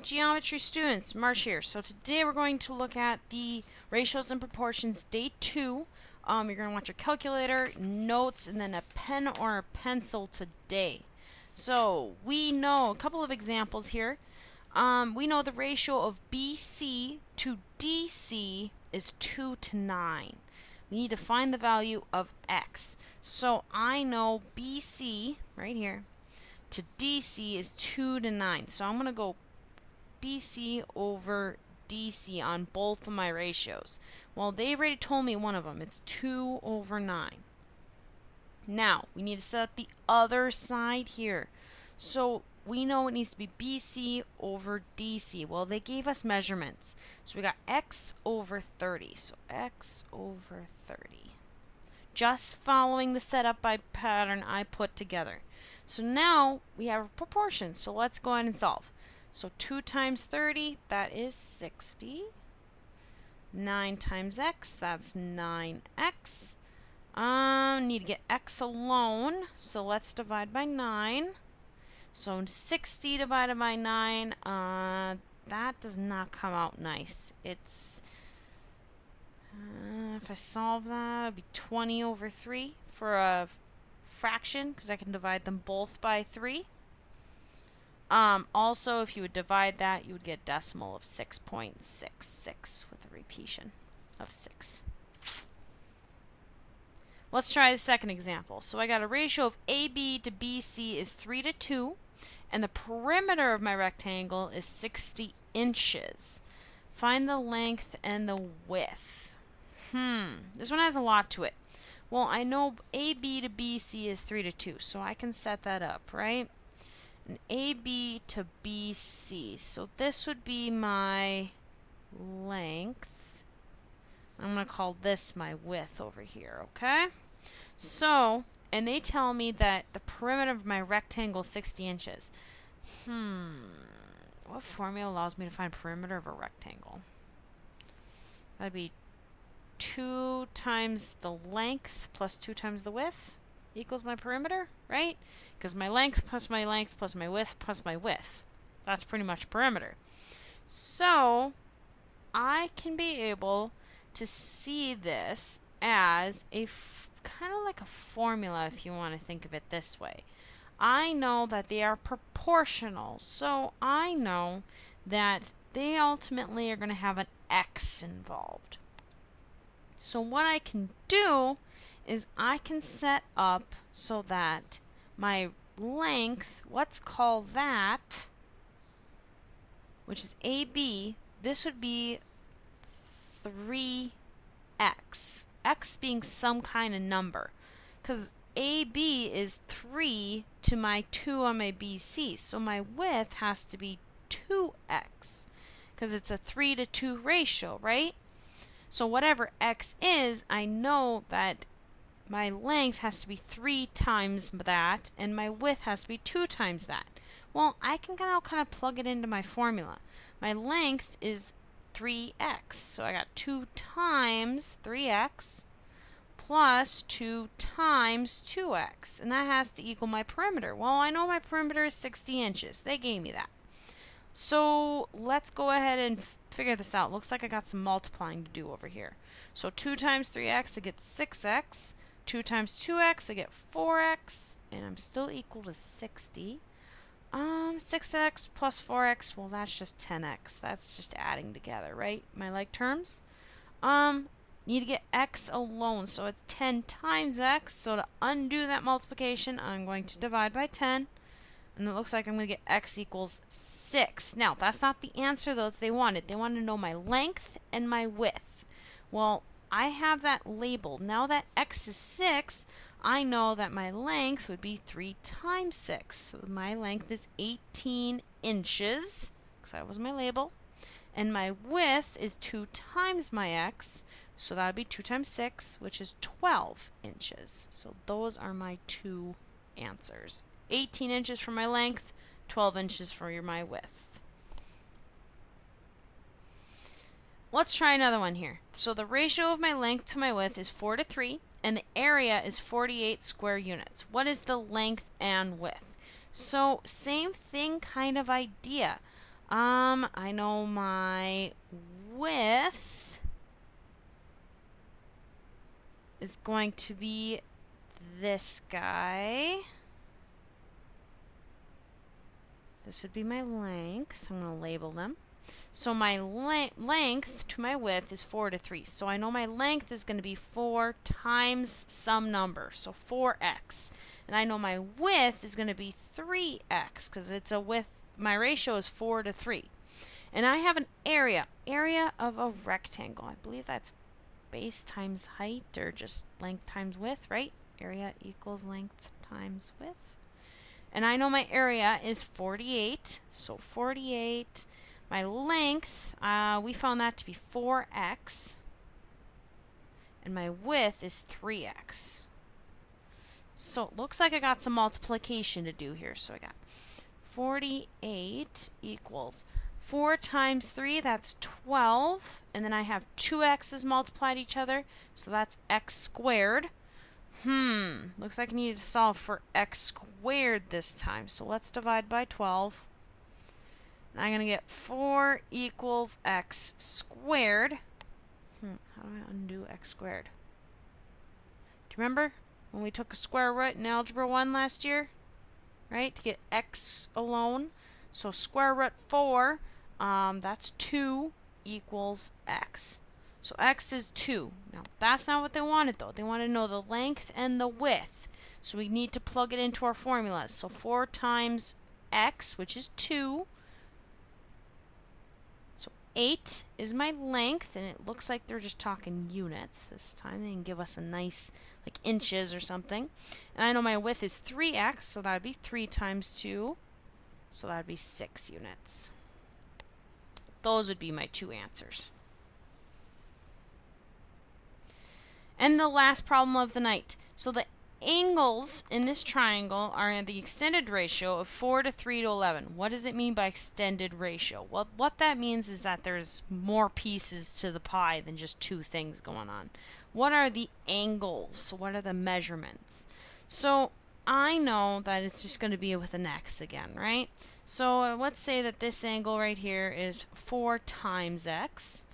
geometry students, Marsh here. So today we're going to look at the ratios and proportions day 2. You're going to want your calculator, notes, and then a pen or a pencil today. So we know a couple of examples here. We know the ratio of BC to DC is 2 to 9. We need to find the value of x. So I know BC, right here, to DC is 2 to 9. So I'm going to go BC over DC on both of my ratios. Well, they already told me one of them. It's 2 over 9. Now, we need to set up the other side here. So we know it needs to be BC over DC. Well, they gave us measurements. So we got x over 30. So x over 30. Just following the setup by pattern I put together. So now we have a proportion. So let's go ahead and solve. So 2 times 30, that is 60. 9 times x, that's 9x. Need to get x alone, so let's divide by 9. So 60 divided by 9, that does not come out nice. It's, if I solve that, it would be 20 over 3 for a fraction, because I can divide them both by 3. Also, if you would divide that, you would get a decimal of 6.66 with a repetition of 6. Let's try the second example. So I got a ratio of AB to BC is 3 to 2, and the perimeter of my rectangle is 60 inches. Find the length and the width. This one has a lot to it. Well, I know AB to BC is 3 to 2, so I can set that up, right? And AB to BC. So this would be my length. I'm going to call this my width over here, okay? So, and they tell me that the perimeter of my rectangle is 60 inches. What formula allows me to find perimeter of a rectangle? That'd be 2 times the length plus 2 times the width equals my perimeter, right? Because my length plus my length plus my width plus my width. That's pretty much perimeter. So, I can be able to see this as a kind of like a formula, if you want to think of it this way. I know that they are proportional, so I know that they ultimately are going to have an x involved. So what I can do is I can set up so that my length, let's call that, which is AB, this would be 3x. X being some kind of number. Because AB is 3 to my 2 on my BC. So my width has to be 2x. Because it's a 3 to 2 ratio, right? So whatever x is, I know that my length has to be 3 times that, and my width has to be 2 times that. Well, I can kind of plug it into my formula. My length is 3x, so I got 2 times 3x plus 2 times 2x, and that has to equal my perimeter. Well, I know my perimeter is 60 inches. They gave me that. So let's go ahead and figure this out. Looks like I got some multiplying to do over here. So 2 times 3x, I get 6x. 2 times 2x, I get 4x, and I'm still equal to 60. 6x plus 4x, well, that's just 10x. That's just adding together, right? My like terms. Need to get x alone, so it's 10 times x. So to undo that multiplication, I'm going to divide by 10. And it looks like I'm going to get x equals 6. Now, that's not the answer, though, that they wanted. They wanted to know my length and my width. Well, I have that labeled. Now that x is 6, I know that my length would be 3 times 6. So my length is 18 inches, because that was my label. And my width is 2 times my x, so that would be 2 times 6, which is 12 inches. So those are my two answers. 18 inches for my length, 12 inches for my width. Let's try another one here. So the ratio of my length to my width is 4 to 3, and the area is 48 square units. What is the length and width? So same thing kind of idea. I know my width is going to be this guy. This would be my length. I'm going to label them. So my length to my width is 4 to 3. So I know my length is going to be 4 times some number, so 4x. And I know my width is going to be 3x because it's a width. My ratio is 4 to 3. And I have an area of a rectangle. I believe that's base times height, or just length times width, right? Area equals length times width. And I know my area is 48, so 48. My length, we found that to be 4x. And my width is 3x. So it looks like I got some multiplication to do here. So I got 48 equals 4 times 3, that's 12. And then I have two x's multiplied each other, so that's x squared. Looks like I need to solve for x squared this time. So let's divide by 12. And I'm going to get 4 equals x squared. How do I undo x squared? Do you remember when we took a square root in Algebra 1 last year? Right? To get x alone. So square root 4, that's 2 equals x. So x is 2. Now, that's not what they wanted, though. They want to know the length and the width. So we need to plug it into our formulas. So 4 times x, which is 2. So 8 is my length, and it looks like they're just talking units this time. They can give us a nice, like, inches or something. And I know my width is 3x, so that would be 3 times 2. So that would be 6 units. Those would be my two answers. And the last problem of the night. So the angles in this triangle are in the extended ratio of 4 to 3 to 11. What does it mean by extended ratio? Well, what that means is that there's more pieces to the pie than just two things going on. What are the angles? What are the measurements? So I know that it's just going to be with an x again, right? So let's say that this angle right here is 4 times x.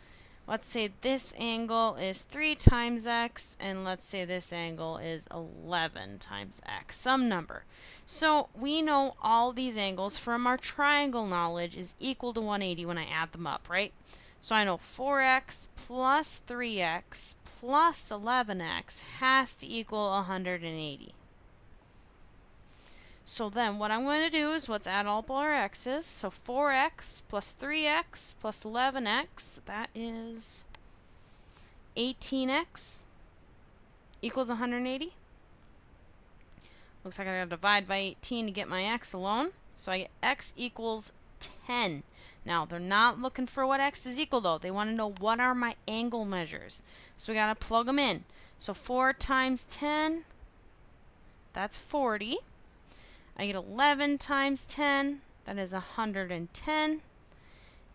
Let's say this angle is 3 times x, and let's say this angle is 11 times x, some number. So we know all these angles from our triangle knowledge is equal to 180 when I add them up, right? So I know 4x plus 3x plus 11x has to equal 180. So then what I'm going to do is let's add all of our x's. So 4x plus 3x plus 11x, that is 18x equals 180. Looks like I gotta divide by 18 to get my x alone. So I get x equals 10. Now, they're not looking for what x is equal though. They want to know what are my angle measures. So we gotta plug them in. So 4 times 10, that's 40. I get 11 times 10, that is 110,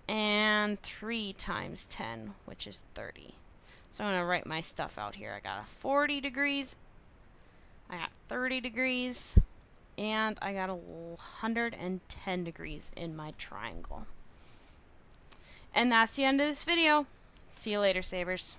and 3 times 10, which is 30. So I'm going to write my stuff out here. I got a 40 degrees, I got 30 degrees, and I got 110 degrees in my triangle. And that's the end of this video. See you later, Sabers.